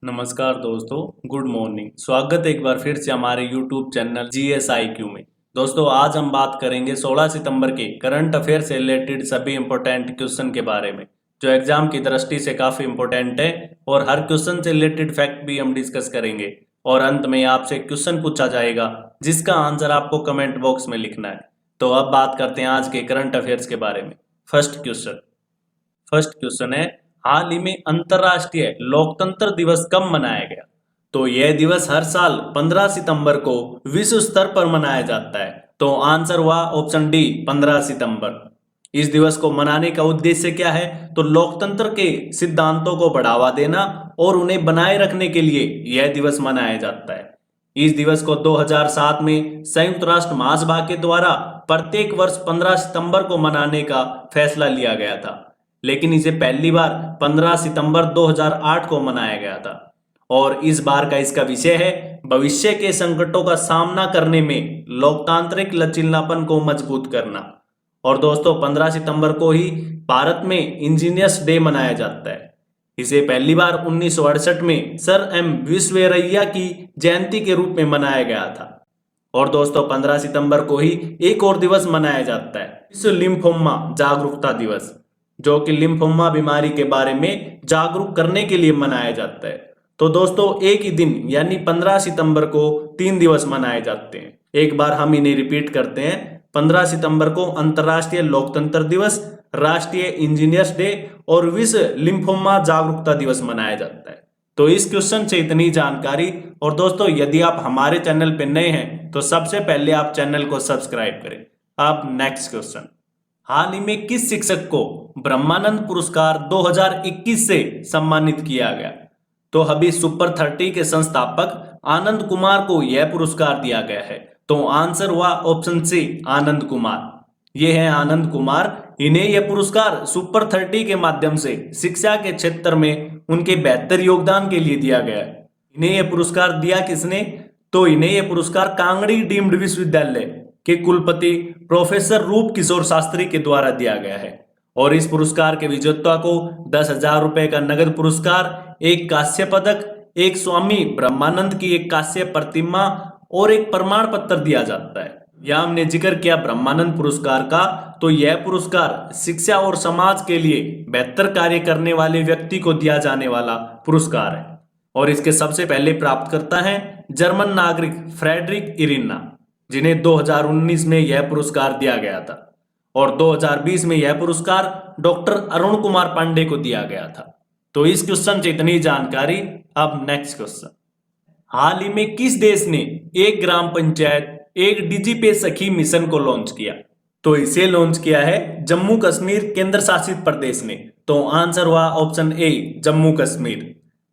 नमस्कार दोस्तों, good morning. स्वागत है एक बार फिर से हमारे यूट्यूब चैनल GSIQ में। दोस्तों आज हम बात करेंगे 16 सितंबर के करंट अफेयर से रिलेटेड सभी इंपॉर्टेंट क्वेश्चन के बारे में, जो एग्जाम की दृष्टि से काफ़ी इंपॉर्टेंट है। और हर क्वेश्चन से रिलेटेड फैक्ट भी हम डिस्कस करेंगे और अंत में आपसे क्वेश्चन पूछा जाएगा जिसका आंसर आपको कमेंट बॉक्स में लिखना है। तो अब बात करते हैं आज के करंट अफेयर्स के बारे में। फर्स्ट क्वेश्चन है, हाल ही में अंतर्राष्ट्रीय लोकतंत्र दिवस कब मनाया गया? तो यह दिवस हर साल 15 सितंबर को विश्व स्तर पर मनाया जाता है। तो आंसर हुआ ऑप्शन डी 15 सितंबर। इस दिवस को मनाने का उद्देश्य क्या है? तो लोकतंत्र के सिद्धांतों को बढ़ावा देना और उन्हें बनाए रखने के लिए यह दिवस मनाया जाता है। इस दिवस को 2007 में संयुक्त राष्ट्र महासभा के द्वारा प्रत्येक वर्ष 15 सितंबर को मनाने का फैसला लिया गया था, लेकिन इसे पहली बार 15 सितंबर 2008 को मनाया गया था। और इस बार का इसका विषय है भविष्य के संकटों का सामना करने में लोकतांत्रिक लचीलापन को मजबूत करना। और दोस्तों 15 सितंबर को ही भारत में इंजीनियर्स डे मनाया जाता है। इसे पहली बार 1968 में सर एम विश्वेश्वरैया की जयंती के रूप में मनाया गया था। और दोस्तों 15 सितंबर को ही एक और दिवस मनाया जाता है, विश्व लिम्फोमा जागरूकता दिवस, जो कि लिम्फोमा बीमारी के बारे में जागरूक करने के लिए मनाया जाता है। तो दोस्तों एक ही दिन यानी 15 सितंबर को 3 दिवस मनाए जाते हैं। एक बार हम इन्हें रिपीट करते हैं। 15 सितंबर को अंतर्राष्ट्रीय लोकतंत्र दिवस, राष्ट्रीय इंजीनियर्स डे और विश्व लिम्फोमा जागरूकता दिवस मनाया जाता है। तो इस क्वेश्चन से इतनी जानकारी। और दोस्तों यदि आप हमारे चैनल पर नए हैं तो सबसे पहले आप चैनल को सब्सक्राइब करें। अब नेक्स्ट क्वेश्चन, हाल ही में किस शिक्षक को ब्रह्मानंद पुरस्कार 2021 से सम्मानित किया गया? तो अभी सुपर 30 के संस्थापक आनंद कुमार को यह पुरस्कार दिया गया है। तो आंसर हुआ ऑप्शन सी आनंद कुमार। ये है आनंद कुमार। इन्हें यह पुरस्कार सुपर 30 के माध्यम से शिक्षा के क्षेत्र में उनके बेहतर योगदान के लिए दिया गया है। इन्हें यह पुरस्कार दिया किसने? तो इन्हें यह पुरस्कार कांगड़ी डीम्ड विश्वविद्यालय के कुलपति प्रोफेसर रूप किशोर शास्त्री के द्वारा दिया गया है। और इस पुरस्कार के विजेता को 10,000 रुपए का नगद पुरस्कार, एक कांस्य पदक, एक स्वामी ब्रह्मानंद की एक कांस्य प्रतिमा और एक प्रमाण पत्र दिया जाता है। यह हमने जिक्र किया ब्रह्मानंद पुरस्कार का, तो यह पुरस्कार शिक्षा और समाज के लिए बेहतर कार्य करने वाले व्यक्ति को दिया जाने वाला पुरस्कार है। और इसके सबसे पहले प्राप्तकर्ता हैं जर्मन नागरिक फ्रेडरिक इरिना, जिन्हें 2019 में यह पुरस्कार दिया गया था। और 2020 में यह पुरस्कार डॉक्टर अरुण कुमार पांडे को दिया गया था। तो इस क्वेश्चन से इतनी जानकारी। अब नेक्स्ट क्वेश्चन, हाल ही में किस देश ने एक ग्राम पंचायत एक डीजीपे सखी मिशन को लॉन्च किया? तो इसे लॉन्च किया है जम्मू कश्मीर केंद्र शासित प्रदेश ने। तो आंसर हुआ ऑप्शन ए जम्मू कश्मीर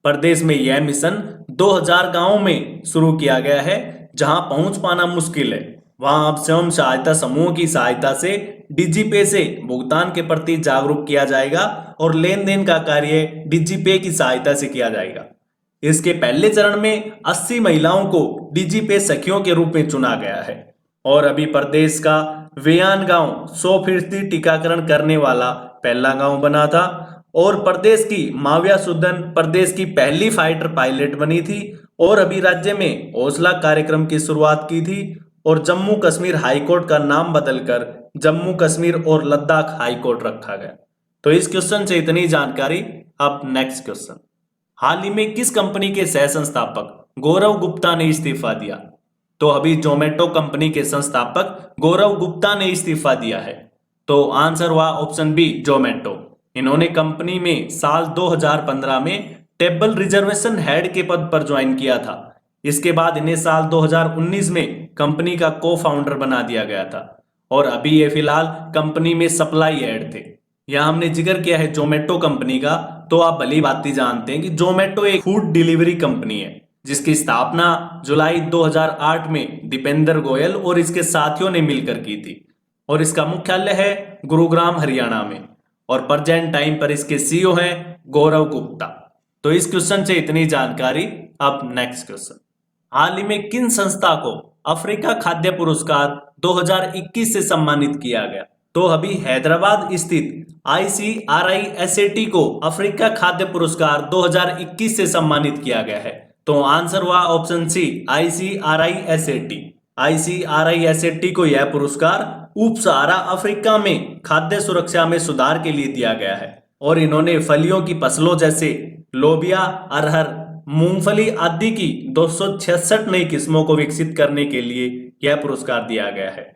प्रदेश में। यह मिशन 2000 गांवों में शुरू किया गया है जहां पहुंच पाना मुश्किल है। वहां अब स्वयं सहायता समूह की सहायता से डिजीपे से भुगतान के प्रति जागरूक किया जाएगा और लेन देन का कार्य डिजीपे की सहायता से किया जाएगा। इसके पहले चरण में 80 महिलाओं को डिजीपे सखियों के रूप में चुना गया है। और अभी प्रदेश का वेयान गांव 100% टीकाकरण करने वाला पहला गांव बना था। और प्रदेश की माविया सुदन प्रदेश की पहली फाइटर पायलट बनी थी। और अभी राज्य में हौसला कार्यक्रम की शुरुआत की थी। और जम्मू कश्मीर हाईकोर्ट का नाम बदलकर जम्मू कश्मीर और लद्दाख हाईकोर्ट रखा गया। तो इस क्वेश्चन से इतनी जानकारी। अब नेक्स्ट क्वेश्चन, हाल ही में किस कंपनी के सह संस्थापक गौरव गुप्ता ने इस्तीफा दिया? तो अभी जोमेटो कंपनी के संस्थापक गौरव गुप्ता ने इस्तीफा दिया है। तो आंसर हुआ ऑप्शन बी जोमेटो। इन्होंने कंपनी में साल 2015 में टेबल रिजर्वेशन हेड के पद पर ज्वाइन किया था। इसके बाद इन्हें साल 2019 में कंपनी का को फाउंडर बना दिया गया था। और अभी ये फिलहाल कंपनी में सप्लाई हेड थे। यह हमने जिक्र किया है जोमेटो कंपनी का, तो आप भली भांति जानते हैं कि जोमेटो एक फूड डिलीवरी कंपनी है जिसकी स्थापना जुलाई 2008 में दीपेंद्र गोयल और इसके साथियों ने मिलकर की थी। और इसका मुख्यालय है गुरुग्राम हरियाणा में। और प्रेजेंट टाइम पर इसके सीईओ हैं गौरव गुप्ता। तो इस क्वेश्चन से इतनी जानकारी। अब नेक्स्ट क्वेश्चन, हाल ही में किन संस्था को अफ्रीका खाद्य पुरस्कार 2021 से सम्मानित किया गया? तो तो अभी हैदराबाद स्थित ICRISAT को अफ्रीका खाद्य पुरस्कार 2021 से सम्मानित किया गया है। तो आंसर हुआ ऑप्शन सी ICRISAT। ICRISAT को यह पुरस्कार उप सहारा अफ्रीका में खाद्य सुरक्षा में सुधार के लिए दिया गया है और इन्होंने फलियों की फसलों जैसे लोबिया, अरहर, मूंगफली आदि की 266 नई किस्मों को विकसित करने के लिए यह पुरस्कार दिया गया है।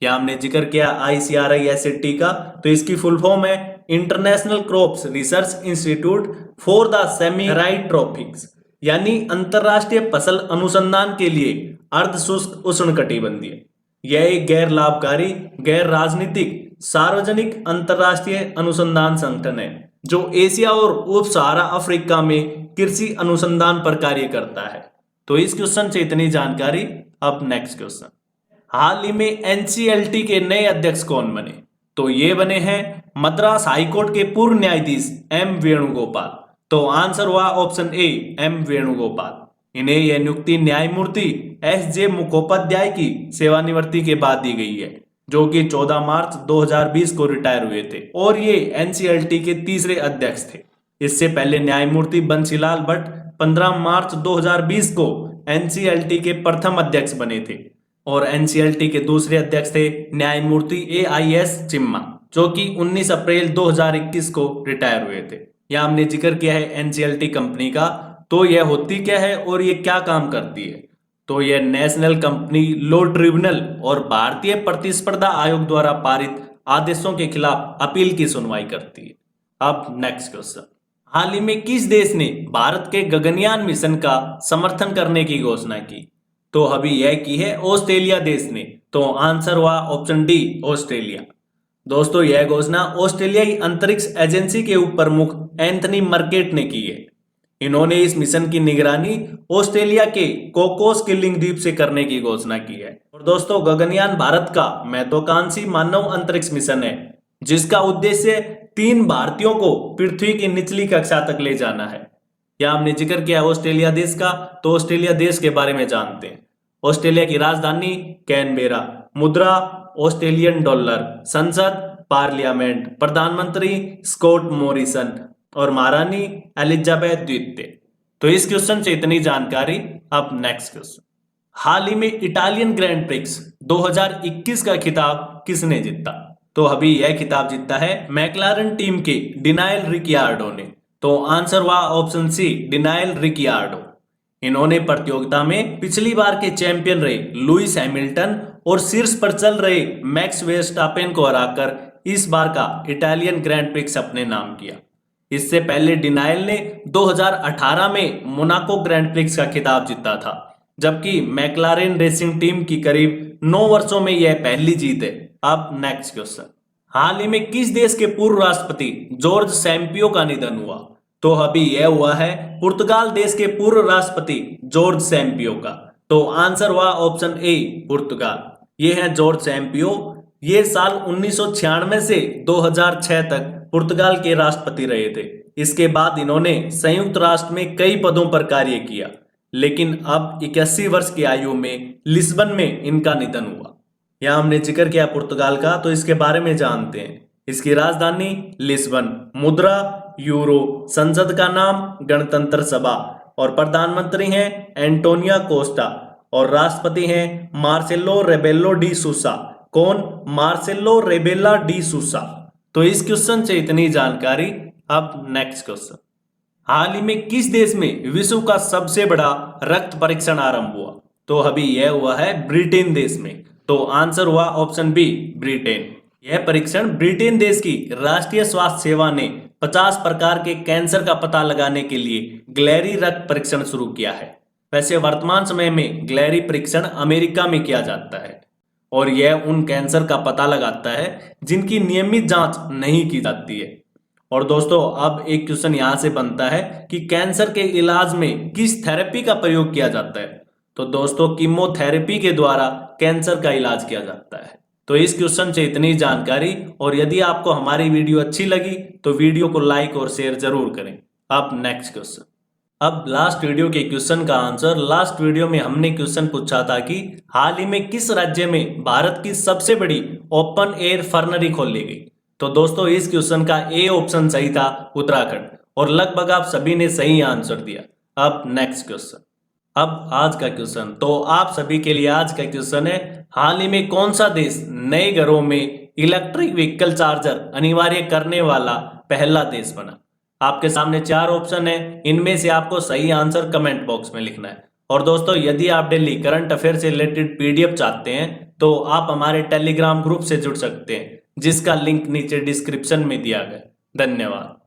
यह हमने जिक्र किया ICRISAT का, तो इसकी फुल फॉर्म है international crops research institute for the semi arid tropics, यानी अंतरराष्ट्रीय फसल अनुसंधान के लिए अर्ध शुष्क उष्णकटिबंधीय। यह एक गैर लाभकारी, गैर राजनीतिक, सार्वजनिक अंतरराष्ट्रीय अनुसंधान संगठन है जो एशिया और उप सहारा अफ्रीका में कृषि अनुसंधान पर कार्य करता है। तो इस क्वेश्चन से इतनी जानकारी। अब नेक्स्ट क्वेश्चन, हाल ही में NCLT के नए अध्यक्ष कौन बने? तो ये बने हैं मद्रास हाईकोर्ट के पूर्व न्यायाधीश M वेणुगोपाल। तो आंसर हुआ ऑप्शन ए M वेणुगोपाल। इन्हें यह नियुक्ति न्यायमूर्ति SJ मुखोपाध्याय की सेवानिवृत्ति के बाद दी गई है, जो कि 14 मार्च 2020 को रिटायर हुए थे और ये NCLT के तीसरे अध्यक्ष थे। इससे पहले न्यायमूर्ति बंसीलाल भट्ट 15 मार्च 2020 को NCLT के प्रथम अध्यक्ष बने थे और NCLT के दूसरे अध्यक्ष थे न्यायमूर्ति AIS चिम्मा, जो कि 19 अप्रैल 2021 को रिटायर हुए थे। यह हमने जिक्र किया है NCLT कंपनी का। तो यह होती क्या है और ये क्या काम करती है? तो यह नेशनल कंपनी लॉ ट्रिब्यूनल और भारतीय प्रतिस्पर्धा आयोग द्वारा पारित आदेशों के खिलाफ अपील की सुनवाई करती है। अब नेक्स्ट क्वेश्चन, हाल ही में किस देश ने भारत के गगनयान मिशन का समर्थन करने की घोषणा की? तो अभी यह की है ऑस्ट्रेलिया देश ने। तो आंसर हुआ ऑप्शन डी ऑस्ट्रेलिया। दोस्तों, यह घोषणा ऑस्ट्रेलियाई अंतरिक्ष एजेंसी के उप प्रमुख एंथनी मर्केट ने की है। इन्होंने इस मिशन की निगरानी ऑस्ट्रेलिया के कोकोस किलिंग द्वीप से करने की घोषणा की है। और दोस्तों, गगनयान भारत का महत्वाकांक्षी मानव अंतरिक्ष मिशन है जिसका उद्देश्य 3 भारतीयों को पृथ्वी की निचली कक्षा तक ले जाना है। यह हमने जिक्र किया ऑस्ट्रेलिया देश का। तो ऑस्ट्रेलिया देश के बारे में जानते हैं। ऑस्ट्रेलिया की राजधानी कैनबेरा, मुद्रा ऑस्ट्रेलियन डॉलर, संसद पार्लियामेंट, प्रधानमंत्री स्कॉट मॉरिसन और महारानी एलिजाबेथ द्वितीय। तो इस क्वेश्चन से इतनी जानकारी। अब नेक्स्ट क्वेश्चन, हाल ही में इटालियन ग्रैंड प्रिक्स 2021 का खिताब किसने जीता? तो अभी यह खिताब जीता है मैक्लारेन टीम के डिनायल रिकियार्डो ने। तो आंसर हुआ ऑप्शन सी डिनायल रिकियार्डो। इन्होंने प्रतियोगिता में पिछली बार के चैंपियन रहे लुइस हैमिल्टन और शीर्ष पर चल रहे मैक्स वेस्टापेन को हराकर इस बार का इटालियन ग्रैंड प्रिक्स अपने नाम किया। इससे पहले डिनायल ने 2018 में मोनाको ग्रैंड प्रिक्स का खिताब जीता था, जबकि मैक्लारेन रेसिंग टीम की करीब 9 वर्षों में यह पहली जीत है। अब नेक्स्ट क्वेश्चन, हाल ही में किस देश के पूर्व राष्ट्रपति जॉर्ज सैम्पियो का निधन हुआ? तो अभी यह हुआ है पुर्तगाल देश के पूर्व राष्ट्रपति जॉर्ज सैम्पियो का। तो आंसर हुआ ऑप्शन ए पुर्तगाल। ये है जॉर्ज सैम्पियो। ये साल 1996 से 2006 तक पुर्तगाल के राष्ट्रपति रहे थे। इसके बाद इन्होंने संयुक्त राष्ट्र में कई पदों पर कार्य किया, लेकिन अब 81 वर्ष की आयु में लिस्बन में इनका निधन हुआ। यह हमने जिक्र किया पुर्तगाल का। तो इसके बारे में जानते हैं। इसकी राजधानी लिस्बन, मुद्रा यूरो, संसद का नाम गणतंत्र सभा और प्रधानमंत्री हैं एंटोनिया कोस्टा और राष्ट्रपति हैं मार्सेलो रेबेलो डी सूसा। कौन? Marcelo रेबेला D सूसा। तो इस क्वेश्चन से इतनी जानकारी। अब नेक्स्ट क्वेश्चन, हाल ही में किस देश में विश्व का सबसे बड़ा रक्त परीक्षण आरंभ हुआ? तो अभी यह हुआ है ब्रिटेन देश में। तो आंसर हुआ ऑप्शन बी ब्रिटेन। यह परीक्षण ब्रिटेन देश की राष्ट्रीय स्वास्थ्य सेवा ने 50 प्रकार के कैंसर का पता लगाने के लिए ग्लैरी रक्त परीक्षण शुरू किया है। वैसे वर्तमान समय में ग्लैरी परीक्षण अमेरिका में किया जाता है और यह उन कैंसर का पता लगाता है जिनकी नियमित जांच नहीं की जाती है। और दोस्तों, अब एक क्वेश्चन यहां से बनता है कि कैंसर के इलाज में किस थेरेपी का प्रयोग किया जाता है? तो दोस्तों, कीमोथेरेपी के द्वारा कैंसर का इलाज किया जाता है। तो इस क्वेश्चन से इतनी जानकारी। और यदि आपको हमारी वीडियो अच्छी लगी तो वीडियो को लाइक और शेयर जरूर करें। अब नेक्स्ट क्वेश्चन, अब लास्ट वीडियो के क्वेश्चन का आंसर, लास्ट वीडियो में हमने क्वेश्चन पूछा था कि हाल ही में किस राज्य में भारत की सबसे बड़ी ओपन एयर फर्नरी खोली गई। तो दोस्तों इस क्वेश्चन का ए ऑप्शन सही था, उत्तराखंड, और लगभग आप सभी ने सही आंसर दिया। अब नेक्स्ट क्वेश्चन, अब आज का क्वेश्चन, तो आप सभी के लिए आज का क्वेश्चन है, हाल ही में कौन सा देश नए घरों में इलेक्ट्रिक व्हीकल चार्जर अनिवार्य करने वाला पहला देश बना। आपके सामने 4 ऑप्शन है, इनमें से आपको सही आंसर कमेंट बॉक्स में लिखना है। और दोस्तों यदि आप डेली करंट अफेयर से रिलेटेड पीडीएफ चाहते हैं तो आप हमारे टेलीग्राम ग्रुप से जुड़ सकते हैं, जिसका लिंक नीचे डिस्क्रिप्शन में दिया गया है। धन्यवाद।